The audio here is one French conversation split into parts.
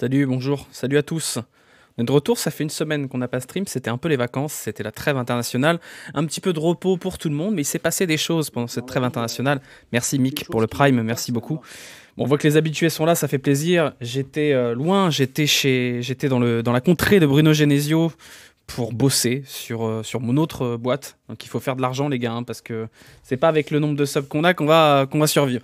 Salut, bonjour, salut à tous. On est de retour, ça fait une semaine qu'on n'a pas stream, c'était un peu les vacances, c'était la trêve internationale, un petit peu de repos pour tout le monde, mais il s'est passé des choses pendant cette trêve internationale. Merci Mick pour le Prime, merci beaucoup. Bon, on voit que les habitués sont là, ça fait plaisir. J'étais loin, j'étais dans la contrée de Bruno Genesio pour bosser sur mon autre boîte. Donc il faut faire de l'argent les gars, hein, parce que c'est pas avec le nombre de subs qu'on a qu'on va survivre.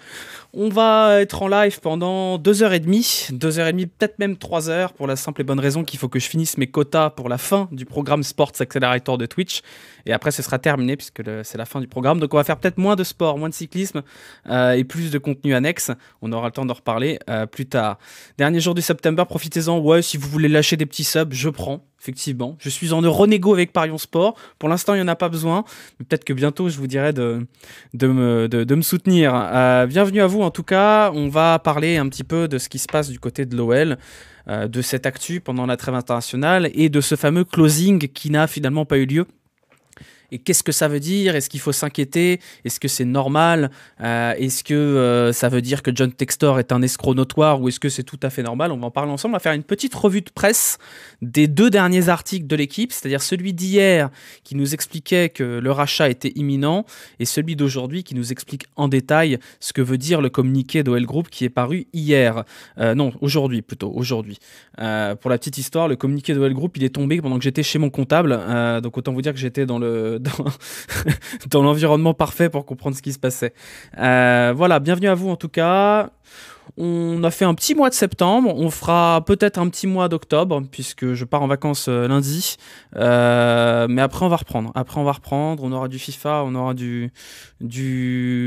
On va être en live pendant 2h30, 2h30, peut-être même 3 heures, pour la simple et bonne raison qu'il faut que je finisse mes quotas pour la fin du programme Sports Accelerator de Twitch. Et après, ce sera terminé, puisque c'est la fin du programme. Donc on va faire peut-être moins de sport, moins de cyclisme, et plus de contenu annexe. On aura le temps d'en reparler plus tard. Dernier jour du September, profitez-en. Ouais, si vous voulez lâcher des petits subs, je prends. Effectivement, je suis en renégo avec Parion Sport. Pour l'instant, il n'y en a pas besoin. Mais peut-être que bientôt, je vous dirai de me soutenir. Bienvenue à vous, en tout cas. On va parler un petit peu de ce qui se passe du côté de l'OL, de cette actu pendant la trêve internationale et de ce fameux closing qui n'a finalement pas eu lieu. Et qu'est-ce que ça veut dire? Est-ce qu'il faut s'inquiéter? Est-ce que c'est normal? Est-ce que ça veut dire que John Textor est un escroc notoire ou est-ce que c'est tout à fait normal? On va en parler ensemble. On va faire une petite revue de presse des 2 derniers articles de l'équipe, c'est-à-dire celui d'hier qui nous expliquait que le rachat était imminent et celui d'aujourd'hui qui nous explique en détail ce que veut dire le communiqué d'OL Group qui est paru hier. Non, aujourd'hui plutôt, aujourd'hui. Pour la petite histoire, le communiqué d'OL Group, il est tombé pendant que j'étais chez mon comptable, donc autant vous dire que j'étais dans l'environnement parfait pour comprendre ce qui se passait. Voilà, bienvenue à vous en tout cas. On a fait un petit mois de septembre, on fera peut-être un petit mois d'octobre, puisque je pars en vacances lundi. Mais après on va reprendre. On aura du FIFA, on aura du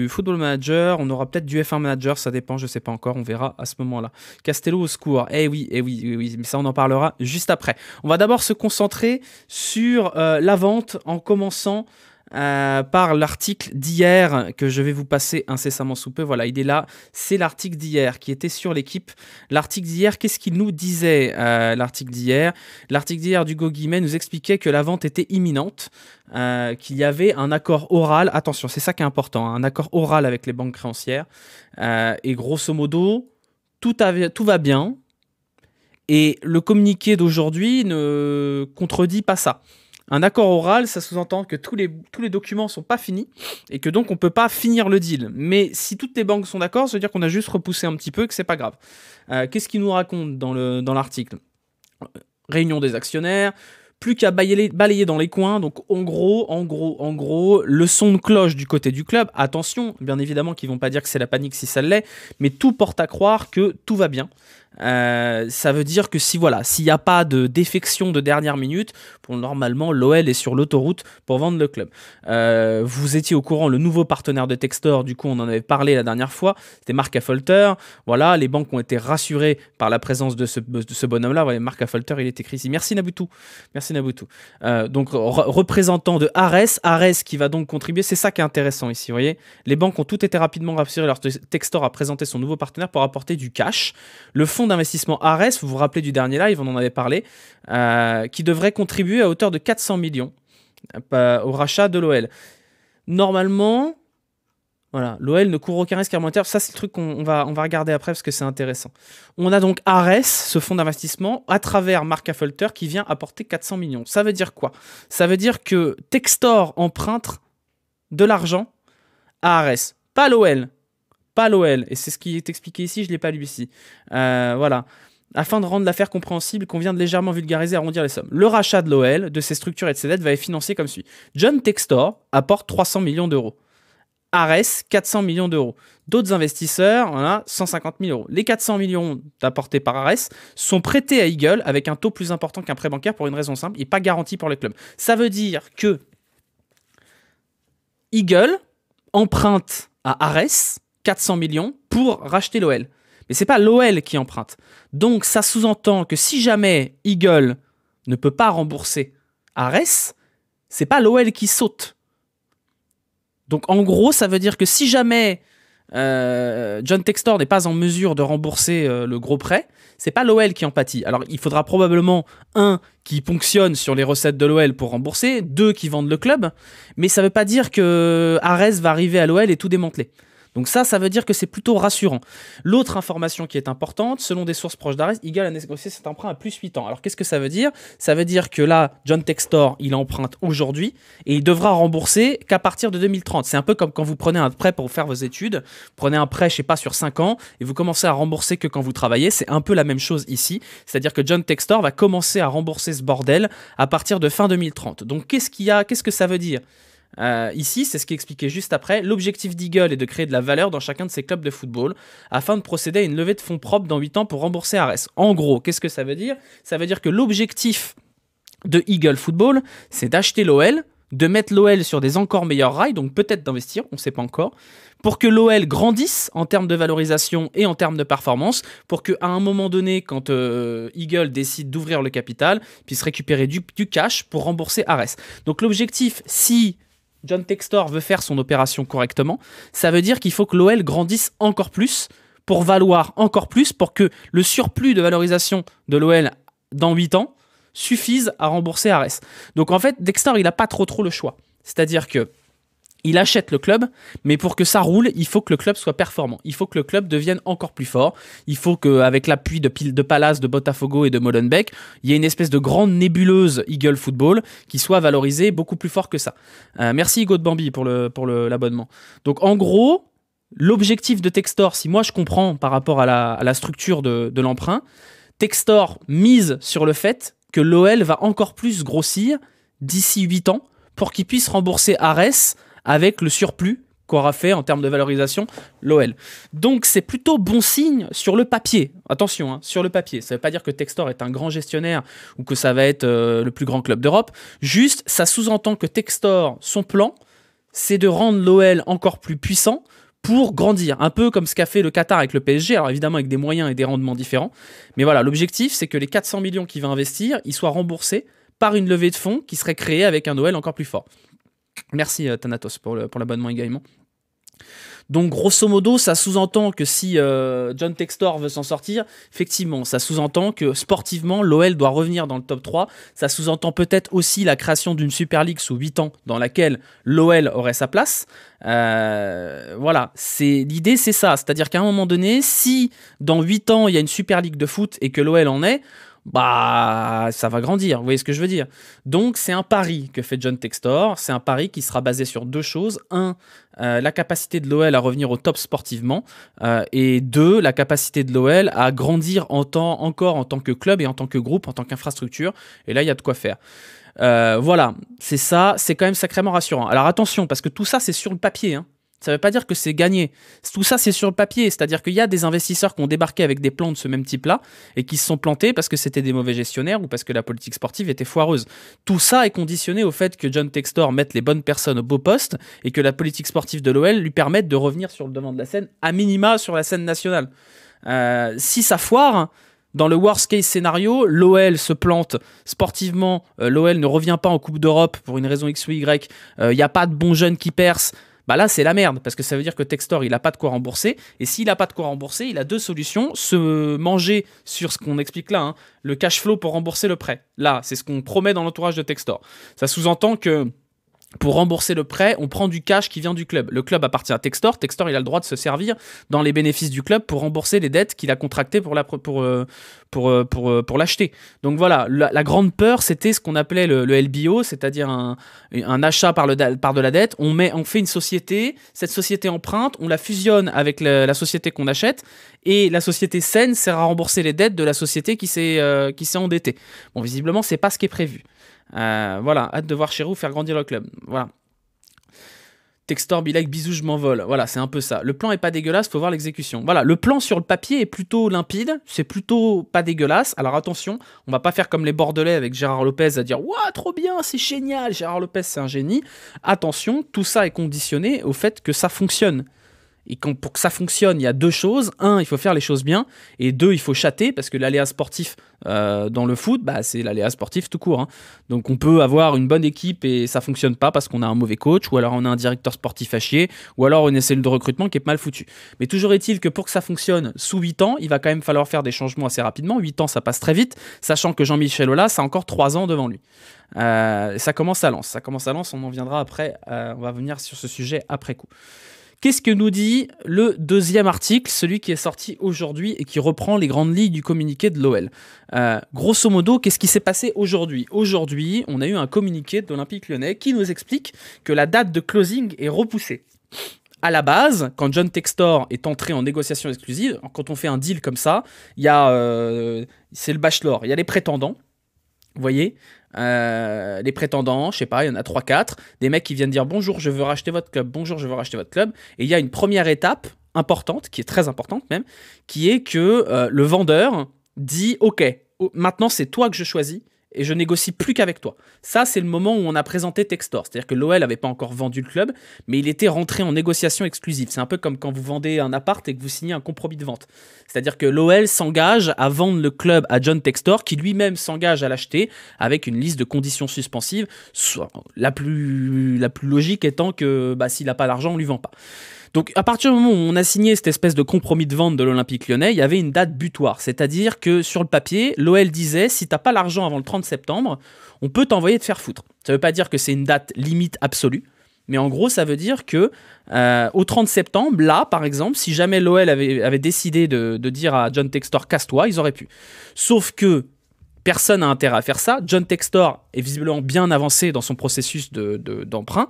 Football Manager, on aura peut-être du F1 Manager, ça dépend, je sais pas encore, on verra à ce moment-là. Castello au secours, oui, mais ça on en parlera juste après. On va d'abord se concentrer sur la vente en commençant par l'article d'hier que je vais vous passer incessamment sous peu. Voilà, il est là. C'est l'article d'hier qui était sur l'équipe. L'article d'hier, qu'est-ce qu'il nous disait? L'article d'hier d'Hugo Guimet nous expliquait que la vente était imminente, qu'il y avait un accord oral. Attention, c'est ça qui est important, hein, un accord oral avec les banques créancières. Et grosso modo, tout va bien. Et le communiqué d'aujourd'hui ne contredit pas ça. Un accord oral, ça sous-entend que tous les documents ne sont pas finis et que donc on ne peut pas finir le deal. Mais si toutes les banques sont d'accord, ça veut dire qu'on a juste repoussé un petit peu et que c'est pas grave. Qu'est-ce qu'il nous raconte dans l'article? Réunion des actionnaires, plus qu'à balayer dans les coins. Donc en gros, le son de cloche du côté du club. Attention, bien évidemment qu'ils ne vont pas dire que c'est la panique si ça l'est, mais tout porte à croire que tout va bien. Ça veut dire que s'il n'y a pas de défection de dernière minute, normalement l'OL est sur l'autoroute pour vendre le club. Vous étiez au courant, le nouveau partenaire de Textor, du coup on en avait parlé la dernière fois, c'était Marc Affolter. Voilà, les banques ont été rassurées par la présence de ce bonhomme-là. Voilà, Marc Affolter, il est écrit ici. Merci Naboutou. Donc représentant de Ares qui va donc contribuer. C'est ça qui est intéressant ici, vous voyez. Les banques ont toutes été rapidement rassurées. Alors Textor a présenté son nouveau partenaire pour apporter du cash. Le fonds d'investissement Ares, vous vous rappelez du dernier live, on en avait parlé, qui devrait contribuer à hauteur de 400 millions au rachat de l'OL. Normalement, voilà, l'OL ne court aucun risque monétaire. Ça, c'est le truc qu'on va regarder après parce que c'est intéressant. On a donc Ares, ce fonds d'investissement, à travers Marc Affolter, qui vient apporter 400 millions. Ça veut dire quoi? Ça veut dire que Textor emprunte de l'argent à Ares, pas l'OL. Pas l'OL, et c'est ce qui est expliqué ici, je ne l'ai pas lu ici. Voilà. Afin de rendre l'affaire compréhensible, qu'on vient de légèrement vulgariser et arrondir les sommes. Le rachat de l'OL, de ses structures et de ses dettes, va être financé comme suit. John Textor apporte 300 millions d'euros. Ares, 400 millions d'euros. D'autres investisseurs, voilà, 150 000 euros. Les 400 millions apportés par Ares sont prêtés à Eagle avec un taux plus important qu'un prêt bancaire pour une raison simple, il n'est pas garanti pour les clubs. Ça veut dire que Eagle emprunte à Ares 400 millions pour racheter l'OL. Mais c'est pas l'OL qui emprunte. Donc ça sous-entend que si jamais Eagle ne peut pas rembourser Ares, c'est pas l'OL qui saute. Donc en gros, ça veut dire que si jamais John Textor n'est pas en mesure de rembourser le gros prêt, c'est pas l'OL qui en pâtit. Alors il faudra probablement qui ponctionne sur les recettes de l'OL pour rembourser, 2 qui vendent le club, mais ça veut pas dire que Ares va arriver à l'OL et tout démanteler. Donc ça veut dire que c'est plutôt rassurant. L'autre information qui est importante, selon des sources proches d'Ares, Eagle a négocié cet emprunt à plus 8 ans. Alors qu'est-ce que ça veut dire? Ça veut dire que là, John Textor, il emprunte aujourd'hui et il devra rembourser qu'à partir de 2030. C'est un peu comme quand vous prenez un prêt pour faire vos études, prenez un prêt, je sais pas, sur 5 ans et vous commencez à rembourser que quand vous travaillez. C'est un peu la même chose ici. C'est-à-dire que John Textor va commencer à rembourser ce bordel à partir de fin 2030. Donc qu'est-ce que ça veut dire? Ici, c'est ce qui est expliqué juste après. L'objectif d'Eagle est de créer de la valeur dans chacun de ses clubs de football afin de procéder à une levée de fonds propres dans 8 ans pour rembourser Ares. En gros, qu'est-ce que ça veut dire? Ça veut dire que l'objectif de Eagle Football, c'est d'acheter l'OL, de mettre l'OL sur des encore meilleurs rails, donc peut-être d'investir, on ne sait pas encore, pour que l'OL grandisse en termes de valorisation et en termes de performance, pour qu'à un moment donné, quand Eagle décide d'ouvrir le capital, puisse récupérer du cash pour rembourser Ares. Donc l'objectif, si John Textor veut faire son opération correctement, ça veut dire qu'il faut que l'OL grandisse encore plus pour valoir encore plus, pour que le surplus de valorisation de l'OL dans 8 ans suffise à rembourser Ares. Donc en fait, Textor, il n'a pas trop le choix. C'est-à-dire que il achète le club, mais pour que ça roule, il faut que le club soit performant. Il faut que le club devienne encore plus fort. Il faut qu'avec l'appui de Palace, de Botafogo et de Molenbeek, il y ait une espèce de grande nébuleuse Eagle Football qui soit valorisée beaucoup plus fort que ça. Merci Hugo de Bambi pour l'abonnement. Donc en gros, l'objectif de Textor, si moi je comprends par rapport à la structure de l'emprunt, Textor mise sur le fait que l'OL va encore plus grossir d'ici 8 ans pour qu'il puisse rembourser Ares avec le surplus qu'aura fait en termes de valorisation l'OL. Donc c'est plutôt bon signe sur le papier. Attention, sur le papier. Ça ne veut pas dire que Textor est un grand gestionnaire ou que ça va être le plus grand club d'Europe. Juste, ça sous-entend que Textor, son plan, c'est de rendre l'OL encore plus puissant pour grandir. Un peu comme ce qu'a fait le Qatar avec le PSG, alors évidemment avec des moyens et des rendements différents. Mais voilà, l'objectif, c'est que les 400 millions qu'il va investir, ils soient remboursés par une levée de fonds qui serait créée avec un OL encore plus fort. Merci Thanatos pour l'abonnement également. Donc grosso modo, ça sous-entend que si John Textor veut s'en sortir, effectivement, ça sous-entend que sportivement, l'OL doit revenir dans le top 3. Ça sous-entend peut-être aussi la création d'une Super League sous 8 ans dans laquelle l'OL aurait sa place. Voilà, l'idée c'est ça. C'est-à-dire qu'à un moment donné, si dans 8 ans, il y a une Super League de foot et que l'OL en est, bah ça va grandir, vous voyez ce que je veux dire. Donc c'est un pari que fait John Textor, c'est un pari qui sera basé sur deux choses. Un, la capacité de l'OL à revenir au top sportivement, et deux, la capacité de l'OL à grandir encore en tant que club et en tant que groupe, en tant qu'infrastructure, et là il y a de quoi faire. Voilà, c'est ça, c'est quand même sacrément rassurant. Alors attention, parce que tout ça c'est sur le papier, hein. Ça ne veut pas dire que c'est gagné. Tout ça, c'est sur le papier. C'est-à-dire qu'il y a des investisseurs qui ont débarqué avec des plans de ce même type-là et qui se sont plantés parce que c'était des mauvais gestionnaires ou parce que la politique sportive était foireuse. Tout ça est conditionné au fait que John Textor mette les bonnes personnes au beau poste et que la politique sportive de l'OL lui permette de revenir sur le devant de la scène, à minima sur la scène nationale. Si ça foire, dans le worst case scénario, l'OL se plante sportivement, l'OL ne revient pas en Coupe d'Europe pour une raison X ou Y, il n'y a pas de bons jeunes qui percent. Bah là c'est la merde, parce que ça veut dire que Textor il a pas de quoi rembourser, et s'il a pas de quoi rembourser, il a deux solutions: se manger sur ce qu'on explique là, le cash flow pour rembourser le prêt. Là, c'est ce qu'on promet dans l'entourage de Textor. Ça sous-entend que pour rembourser le prêt, on prend du cash qui vient du club. Le club appartient à Textor. Textor, il a le droit de se servir dans les bénéfices du club pour rembourser les dettes qu'il a contractées pour l'acheter. Donc voilà, la grande peur, c'était ce qu'on appelait le LBO, c'est-à-dire un achat par de la dette. On fait une société, cette société emprunte, on la fusionne avec la société qu'on achète, et la société saine sert à rembourser les dettes de la société qui s'est endettée. Bon, visiblement, c'est pas ce qui est prévu. Voilà, hâte de voir Cherou faire grandir le club. Voilà. Textor, be like, bisous, je m'envole. Voilà, c'est un peu ça. Le plan est pas dégueulasse, faut voir l'exécution. Voilà, le plan sur le papier est plutôt limpide, c'est plutôt pas dégueulasse. Alors attention, on va pas faire comme les Bordelais avec Gérard Lopez à dire « Ouah, trop bien, c'est génial, Gérard Lopez, c'est un génie ». Attention, tout ça est conditionné au fait que ça fonctionne. Et pour que ça fonctionne, il y a deux choses. Un, il faut faire les choses bien. Et deux, il faut chatter, parce que l'aléa sportif dans le foot, bah, c'est l'aléa sportif tout court. Donc on peut avoir une bonne équipe et ça fonctionne pas parce qu'on a un mauvais coach, ou alors on a un directeur sportif à chier, ou alors une cellule de recrutement qui est mal foutue. Mais toujours est-il que pour que ça fonctionne sous 8 ans, il va quand même falloir faire des changements assez rapidement. 8 ans, ça passe très vite, sachant que Jean-Michel Aulas a encore 3 ans devant lui. Ça commence à Lens. On en viendra après. On va venir sur ce sujet après coup. Qu'est-ce que nous dit le deuxième article, celui qui est sorti aujourd'hui et qui reprend les grandes lignes du communiqué de l'OL? Grosso modo, qu'est-ce qui s'est passé aujourd'hui? Aujourd'hui, on a eu un communiqué de l'Olympique Lyonnais qui nous explique que la date de closing est repoussée. À la base, quand John Textor est entré en négociation exclusive, quand on fait un deal comme ça, il y a, c'est le bachelor, il y a les prétendants, vous voyez, les prétendants, je sais pas, il y en a 3-4, des mecs qui viennent dire bonjour, je veux racheter votre club, bonjour, je veux racheter votre club, et il y a une première étape importante, qui est très importante même, qui est que le vendeur dit ok, maintenant c'est toi que je choisis, et je négocie plus qu'avec toi. Ça, c'est le moment où on a présenté Textor. C'est-à-dire que l'OL n'avait pas encore vendu le club, mais il était rentré en négociation exclusive. C'est un peu comme quand vous vendez un appart et que vous signez un compromis de vente. C'est-à-dire que l'OL s'engage à vendre le club à John Textor, qui lui-même s'engage à l'acheter avec une liste de conditions suspensives, la plus logique étant que s'il n'a pas d'argent, on ne lui vend pas. Donc à partir du moment où on a signé cette espèce de compromis de vente de l'Olympique Lyonnais, il y avait une date butoir. C'est-à-dire que sur le papier, l'OL disait si t'as pas l'argent avant le 30 septembre, on peut t'envoyer te faire foutre. Ça veut pas dire que c'est une date limite absolue, mais en gros ça veut dire que au 30 septembre, là par exemple, si jamais l'OL avait décidé de dire à John Textor casse-toi, ils auraient pu. Sauf que personne n'a intérêt à faire ça. John Textor est visiblement bien avancé dans son processus d'emprunt.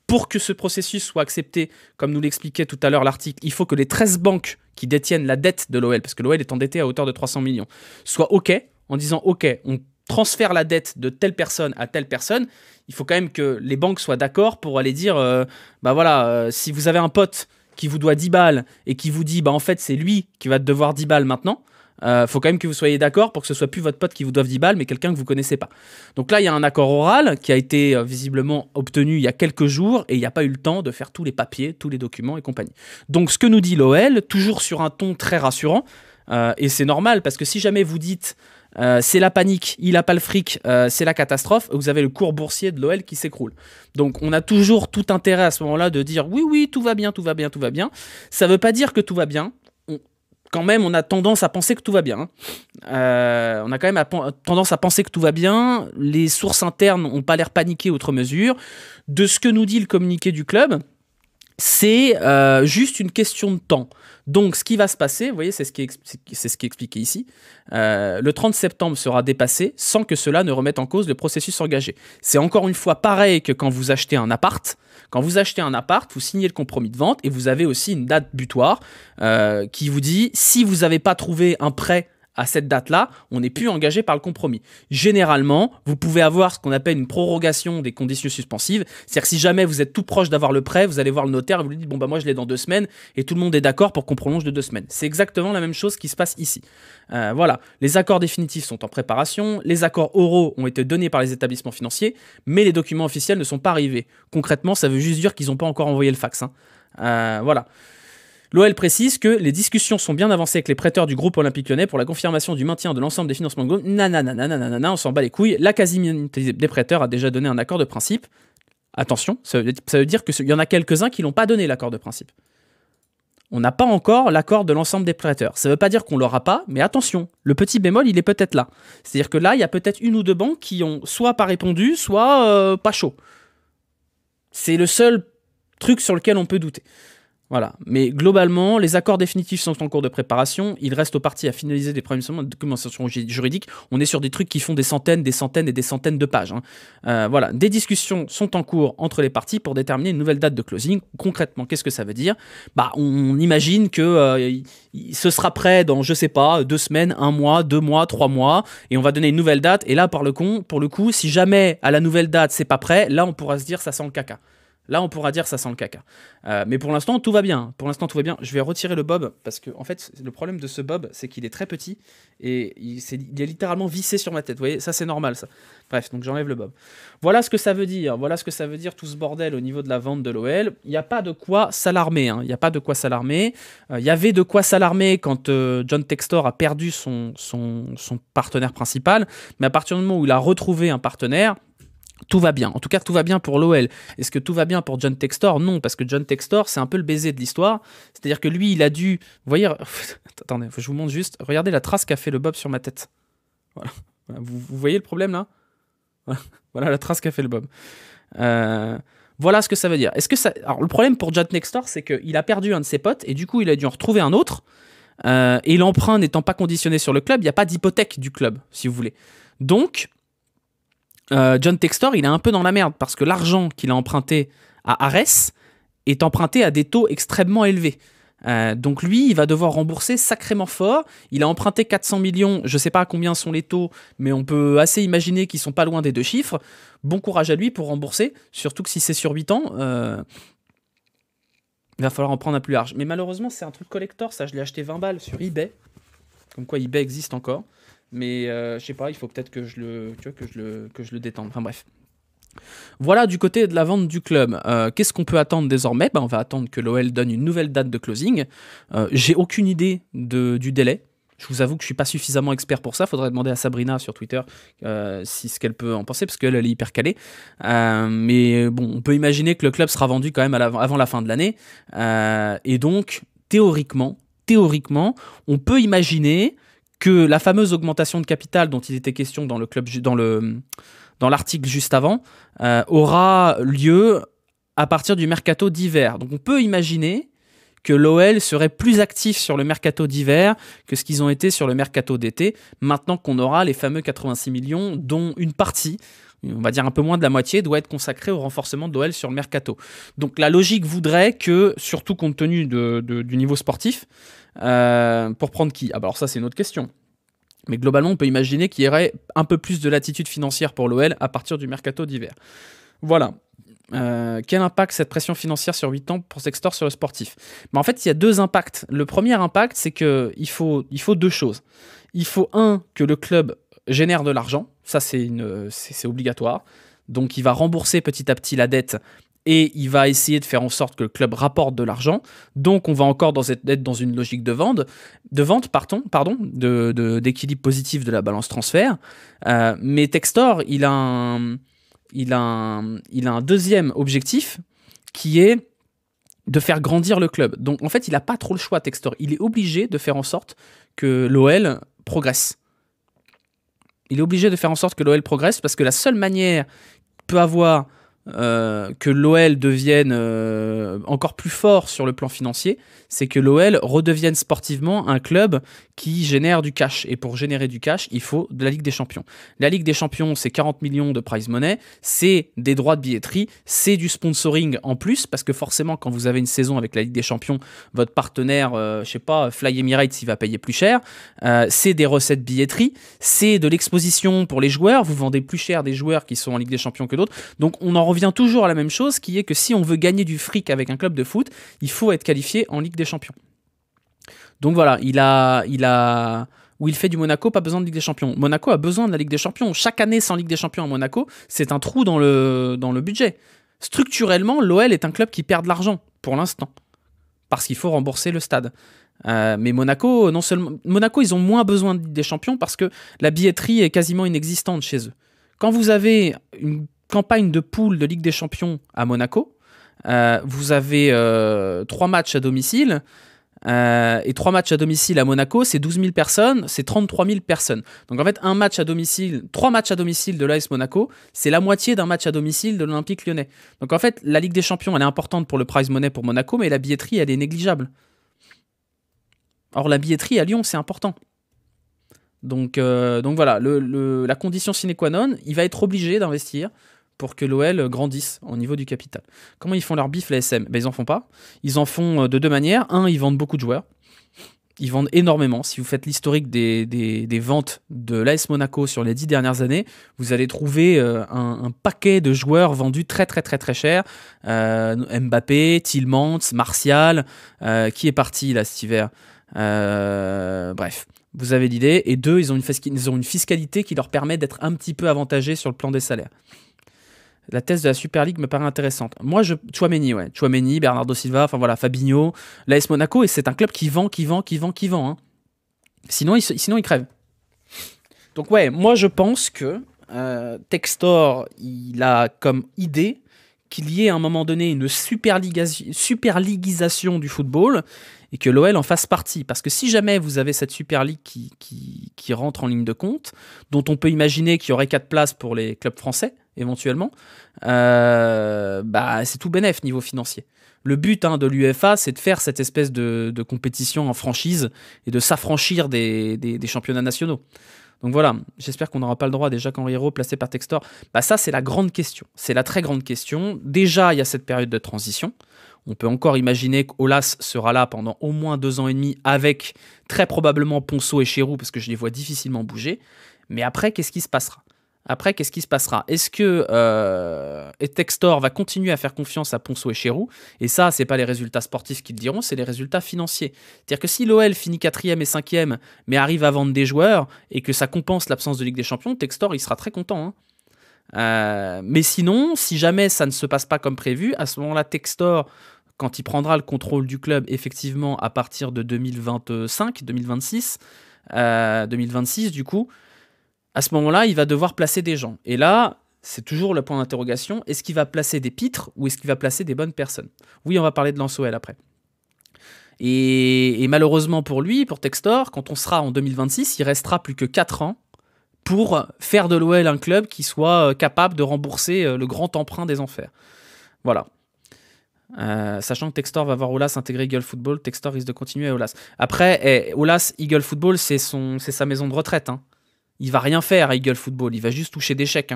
Pour que ce processus soit accepté, comme nous l'expliquait tout à l'heure l'article, il faut que les 13 banques qui détiennent la dette de l'OL, parce que l'OL est endetté à hauteur de 300 millions, soient OK, en disant OK, on transfère la dette de telle personne à telle personne. Il faut quand même que les banques soient d'accord pour aller dire, si vous avez un pote qui vous doit 10 balles et qui vous dit, en fait, c'est lui qui va te devoir 10 balles maintenant, faut quand même que vous soyez d'accord pour que ce soit plus votre pote qui vous doive 10 balles, mais quelqu'un que vous connaissez pas. Donc là, il y a un accord oral qui a été visiblement obtenu il y a quelques jours et il n'y a pas eu le temps de faire tous les papiers, tous les documents et compagnie. Donc ce que nous dit l'OL, toujours sur un ton très rassurant, et c'est normal parce que si jamais vous dites c'est la panique, il n'a pas le fric, c'est la catastrophe, vous avez le cours boursier de l'OL qui s'écroule. Donc on a toujours tout intérêt à ce moment-là de dire oui, tout va bien, tout va bien, tout va bien. Ça ne veut pas dire que tout va bien. Quand même, on a tendance à penser que tout va bien. On a quand même tendance à penser que tout va bien. Les sources internes n'ont pas l'air paniquées outre mesure. De ce que nous dit le communiqué du club, c'est juste une question de temps. Donc, ce qui va se passer, vous voyez, c'est ce qui est expliqué ici. Le 30 septembre sera dépassé sans que cela ne remette en cause le processus engagé. C'est encore une fois pareil que quand vous achetez un appart. Quand vous achetez un appart, vous signez le compromis de vente et vous avez aussi une date butoir qui vous dit si vous n'avez pas trouvé un prêt à cette date-là, on n'est plus engagé par le compromis. Généralement, vous pouvez avoir ce qu'on appelle une prorogation des conditions suspensives. C'est-à-dire que si jamais vous êtes tout proche d'avoir le prêt, vous allez voir le notaire et vous lui dites moi je l'ai dans 2 semaines et tout le monde est d'accord pour qu'on prolonge de 2 semaines. C'est exactement la même chose qui se passe ici. Voilà, les accords définitifs sont en préparation, les accords oraux ont été donnés par les établissements financiers, mais les documents officiels ne sont pas arrivés. Concrètement, ça veut juste dire qu'ils n'ont pas encore envoyé le fax. Voilà. L'OL précise que les discussions sont bien avancées avec les prêteurs du groupe Olympique Lyonnais pour la confirmation du maintien de l'ensemble des financements de groupe. On s'en bat les couilles. La quasi-minimité des prêteurs a déjà donné un accord de principe. Attention, ça veut dire qu'il y en a quelques-uns qui n'ont pas donné l'accord de principe. On n'a pas encore l'accord de l'ensemble des prêteurs. Ça ne veut pas dire qu'on ne l'aura pas, mais attention, le petit bémol, il est peut-être là. C'est-à-dire que là, il y a peut-être 1 ou 2 banques qui ont soit pas répondu, soit pas chaud. C'est le seul truc sur lequel on peut douter. Voilà, mais globalement, les accords définitifs sont en cours de préparation. Il reste aux parties à finaliser des premiers de documentation juridique. On est sur des trucs qui font des centaines et des centaines de pages. Voilà, des discussions sont en cours entre les parties pour déterminer une nouvelle date de closing. Concrètement, qu'est-ce que ça veut dire ? On imagine que ce sera prêt dans, je sais pas, 2 semaines, 1 mois, 2 mois, 3 mois, et on va donner une nouvelle date. Et là, pour le coup, si jamais à la nouvelle date c'est pas prêt, là on pourra se dire ça sent le caca. Là, on pourra dire ça sent le caca. Mais pour l'instant, tout va bien. Je vais retirer le bob parce que, en fait, le problème de ce bob, c'est qu'il est très petit et il est littéralement vissé sur ma tête. Vous voyez, ça, c'est normal, ça. Bref, donc j'enlève le bob. Voilà ce que ça veut dire. Voilà ce que ça veut dire, tout ce bordel au niveau de la vente de l'OL. Il n'y a pas de quoi s'alarmer. Il n'y a pas de quoi s'alarmer. Il y avait de quoi s'alarmer quand John Textor a perdu son partenaire principal. Mais à partir du moment où il a retrouvé un partenaire, tout va bien. En tout cas, tout va bien pour l'OL. Est-ce que tout va bien pour John Textor ? Non, parce que John Textor, c'est un peu le baiser de l'histoire. C'est-à-dire que lui, il a dû... Vous voyez... Attendez, je vous montre juste. Regardez la trace qu'a fait le bob sur ma tête. Voilà. Vous voyez le problème, là ? Voilà la trace qu'a fait le bob. Voilà ce que ça veut dire. Est-ce que ça... Alors, le problème pour John Textor, c'est qu'il a perdu un de ses potes et du coup, il a dû en retrouver un autre. Et l'emprunt n'étant pas conditionné sur le club, il n'y a pas d'hypothèque du club, si vous voulez. Donc, John Textor, il est un peu dans la merde parce que l'argent qu'il a emprunté à Ares est emprunté à des taux extrêmement élevés. Donc lui, il va devoir rembourser sacrément fort. Il a emprunté 400 millions, je ne sais pas à combien sont les taux, mais on peut assez imaginer qu'ils sont pas loin des 2 chiffres. Bon courage à lui pour rembourser, surtout que si c'est sur 8 ans, il va falloir en prendre un plus large. Mais malheureusement, c'est un truc collector, ça je l'ai acheté 20 balles sur eBay. Comme quoi eBay existe encore. Mais je sais pas, il faut peut-être que je le détende. Enfin bref. Voilà du côté de la vente du club. Qu'est-ce qu'on peut attendre désormais ? On va attendre que l'OL donne une nouvelle date de closing. J'ai aucune idée du délai. Je vous avoue que je suis pas suffisamment expert pour ça. Faudrait demander à Sabrina sur Twitter ce qu'elle peut en penser, parce qu'elle est hyper calée. Mais bon, on peut imaginer que le club sera vendu quand même avant la fin de l'année. Et donc, théoriquement, on peut imaginer que la fameuse augmentation de capital dont il était question dans l'article juste avant, aura lieu à partir du mercato d'hiver. Donc on peut imaginer que l'OL serait plus actif sur le mercato d'hiver que ce qu'ils ont été sur le mercato d'été, maintenant qu'on aura les fameux 86 millions, dont une partie, on va dire un peu moins de la moitié, doit être consacrée au renforcement de l'OL sur le mercato. Donc la logique voudrait que, surtout compte tenu du niveau sportif, pour prendre qui ? Alors ça c'est une autre question. Mais globalement, on peut imaginer qu'il y aurait un peu plus de latitude financière pour l'OL à partir du mercato d'hiver. Voilà. Quel impact cette pression financière sur 8 ans pour Textor sur le sportif ? En fait, il y a 2 impacts. Le premier impact, c'est qu'il faut 2 choses. Il faut, que le club génère de l'argent. Ça, c'est obligatoire. Donc, il va rembourser petit à petit la dette et il va essayer de faire en sorte que le club rapporte de l'argent. Donc, on va encore être dans une logique d'équilibre positif de la balance transfert. Mais Textor, il a un deuxième objectif qui est de faire grandir le club. Donc, en fait, il n'a pas trop le choix, Textor. Il est obligé de faire en sorte que l'OL progresse. Il est obligé de faire en sorte que l'OL progresse parce que la seule manière qu'il peut avoir que l'OL devienne encore plus fort sur le plan financier, c'est que l'OL redevienne sportivement un club qui génère du cash. Et pour générer du cash, il faut de la Ligue des Champions. La Ligue des Champions, c'est 40 millions de prize money, c'est des droits de billetterie, c'est du sponsoring en plus, parce que forcément, quand vous avez une saison avec la Ligue des Champions, votre partenaire, je sais pas, Fly Emirates, il va payer plus cher. C'est des recettes billetterie, c'est de l'exposition pour les joueurs. Vous vendez plus cher des joueurs qui sont en Ligue des Champions que d'autres. Donc, on en revient toujours à la même chose, qui est que si on veut gagner du fric avec un club de foot, il faut être qualifié en Ligue des Champions. Donc voilà, où il fait du Monaco, pas besoin de Ligue des Champions. Monaco a besoin de la Ligue des Champions. Chaque année sans Ligue des Champions à Monaco, c'est un trou dans le budget. Structurellement, l'OL est un club qui perd de l'argent, pour l'instant, parce qu'il faut rembourser le stade. Mais Monaco, ils ont moins besoin de Ligue des Champions parce que la billetterie est quasiment inexistante chez eux. Quand vous avez une campagne de poule de Ligue des Champions à Monaco, vous avez 3 matchs à domicile, et 3 matchs à domicile à Monaco, c'est 12 000 personnes, c'est 33 000 personnes. Donc en fait, 3 matchs à domicile de l'AS Monaco, c'est la moitié d'un match à domicile de l'Olympique Lyonnais. Donc en fait, la Ligue des Champions, elle est importante pour le prize money pour Monaco, mais la billetterie, elle est négligeable. Or, la billetterie à Lyon, c'est important. Donc voilà, la condition sine qua non, il va être obligé d'investir pour que l'OL grandisse au niveau du capital. Comment ils font leur bif, la SM ? Ils en font pas. Ils en font de 2 manières. Ils vendent beaucoup de joueurs. Ils vendent énormément. Si vous faites l'historique des ventes de l'AS Monaco sur les 10 dernières années, vous allez trouver un paquet de joueurs vendus très très très très cher. Mbappé, Tielemans, Martial, qui est parti là cet hiver. Bref, vous avez l'idée. Et 2, ils ont une fiscalité qui leur permet d'être un petit peu avantagés sur le plan des salaires. La thèse de la Super League me paraît intéressante. Moi, Tchouaméni, Bernardo Silva, enfin voilà, Fabinho, l'AS Monaco, et c'est un club qui vend. Hein. Sinon, il crève. Donc ouais, moi je pense que Textor, il a comme idée qu'il y ait à un moment donné une superliguisation du football et que l'OL en fasse partie. Parce que si jamais vous avez cette Super League qui rentre en ligne de compte, dont on peut imaginer qu'il y aurait 4 places pour les clubs français, éventuellement, c'est tout bénef niveau financier. Le but de l'UEFA, c'est de faire cette espèce de compétition en franchise et de s'affranchir des championnats nationaux. Donc voilà, j'espère qu'on n'aura pas le droit déjà qu'Henri Hérault placé par Textor. Ça, c'est la grande question. C'est la très grande question. Déjà, il y a cette période de transition. On peut encore imaginer qu'Aulas sera là pendant au moins 2 ans et demi avec très probablement Ponceau et Chérou parce que je les vois difficilement bouger. Mais après, qu'est-ce qui se passera ? Est-ce que Textor va continuer à faire confiance à Ponceau et Chérou ? Et ça, c'est pas les résultats sportifs qui le diront, c'est les résultats financiers. C'est-à-dire que si l'OL finit 4e et 5e, mais arrive à vendre des joueurs et que ça compense l'absence de Ligue des Champions, Textor, il sera très content. Mais sinon, si jamais ça ne se passe pas comme prévu, à ce moment-là, Textor, quand il prendra le contrôle du club, effectivement, à partir de 2025, 2026, 2026 du coup, à ce moment-là, il va devoir placer des gens. Et là, c'est toujours le point d'interrogation. Est-ce qu'il va placer des pitres ou est-ce qu'il va placer des bonnes personnes ? Oui, on va parler de Lens OL après. Et malheureusement pour lui, pour Textor, quand on sera en 2026, il restera plus que 4 ans pour faire de l'OL un club qui soit capable de rembourser le grand emprunt des enfers. Voilà. Sachant que Textor va voir Aulas intégrer Eagle Football, Textor risque de continuer à Aulas. Après, Aulas, Eagle Football, c'est sa maison de retraite. Il va rien faire à Eagle Football, il va juste toucher des chèques.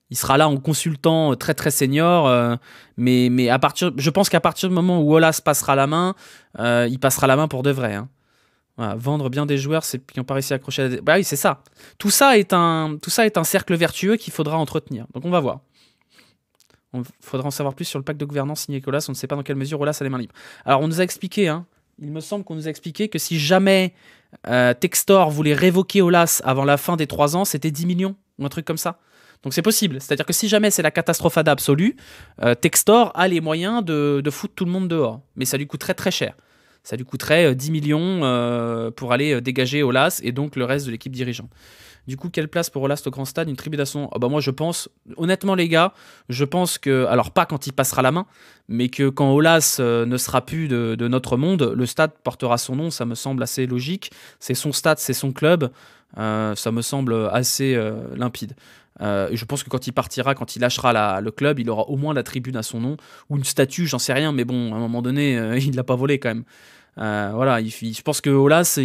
Il sera là en consultant très très senior, mais je pense qu'à partir du moment où Aulas passera la main, il passera la main pour de vrai. Voilà, vendre bien des joueurs qui n'ont pas réussi à accrocher à la... oui, c'est ça. Tout ça est un cercle vertueux qu'il faudra entretenir. Donc on va voir. Il faudra en savoir plus sur le pacte de gouvernance signé avec Aulas. On ne sait pas dans quelle mesure Aulas a les mains libres. Alors on nous a expliqué, il me semble qu'on nous a expliqué que si jamais Textor voulait révoquer Aulas avant la fin des 3 ans, c'était 10 millions ou un truc comme ça. Donc c'est possible. C'est-à-dire que si jamais c'est la catastrophade absolue, Textor a les moyens de foutre tout le monde dehors. Mais ça lui coûterait très cher. Ça lui coûterait 10 millions pour aller dégager Aulas et donc le reste de l'équipe dirigeante. Du coup, quelle place pour Aulas au grand stade ? Une tribune à son... moi je pense, honnêtement les gars, je pense que, alors pas quand il passera la main, mais que quand Aulas ne sera plus de notre monde, le stade portera son nom, ça me semble assez logique. C'est son stade, c'est son club, ça me semble assez limpide. Et je pense que quand il partira, quand il lâchera le club, il aura au moins la tribune à son nom, ou une statue, j'en sais rien, mais bon, à un moment donné, il ne l'a pas volé quand même. Voilà, je pense que Aulas,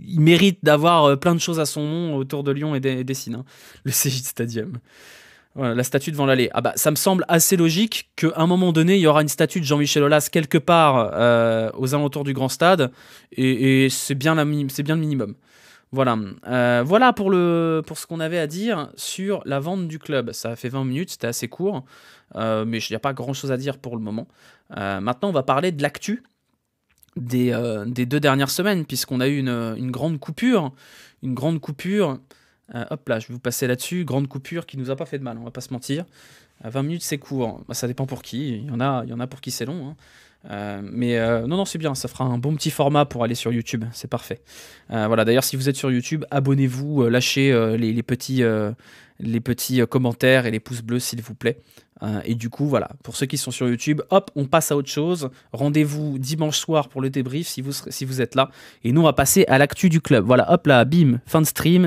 il mérite d'avoir plein de choses à son nom autour de Lyon et d'Essines, le CJ Stadium. Voilà, la statue devant l'allée. Ça me semble assez logique qu'à un moment donné, il y aura une statue de Jean-Michel Aulas quelque part aux alentours du grand stade, et c'est bien le minimum. Voilà, voilà pour ce qu'on avait à dire sur la vente du club. Ça a fait 20 minutes, c'était assez court, mais il n'y a pas grand-chose à dire pour le moment. Maintenant, on va parler de l'actu des 2 dernières semaines, puisqu'on a eu une grande coupure. Hop là, je vais vous passer là-dessus. Grande coupure qui nous a pas fait de mal, on va pas se mentir. 20 minutes, c'est court. Ça dépend pour qui. Il y en a pour qui c'est long. Mais non, c'est bien. Ça fera un bon petit format pour aller sur YouTube. C'est parfait. Voilà. D'ailleurs, si vous êtes sur YouTube, abonnez-vous, lâchez les petits commentaires et les pouces bleus, s'il vous plaît. Et du coup, voilà, pour ceux qui sont sur YouTube, hop, on passe à autre chose. Rendez-vous dimanche soir pour le débrief si vous êtes là. Et nous, on va passer à l'actu du club. Voilà, hop là, bim, fin de stream.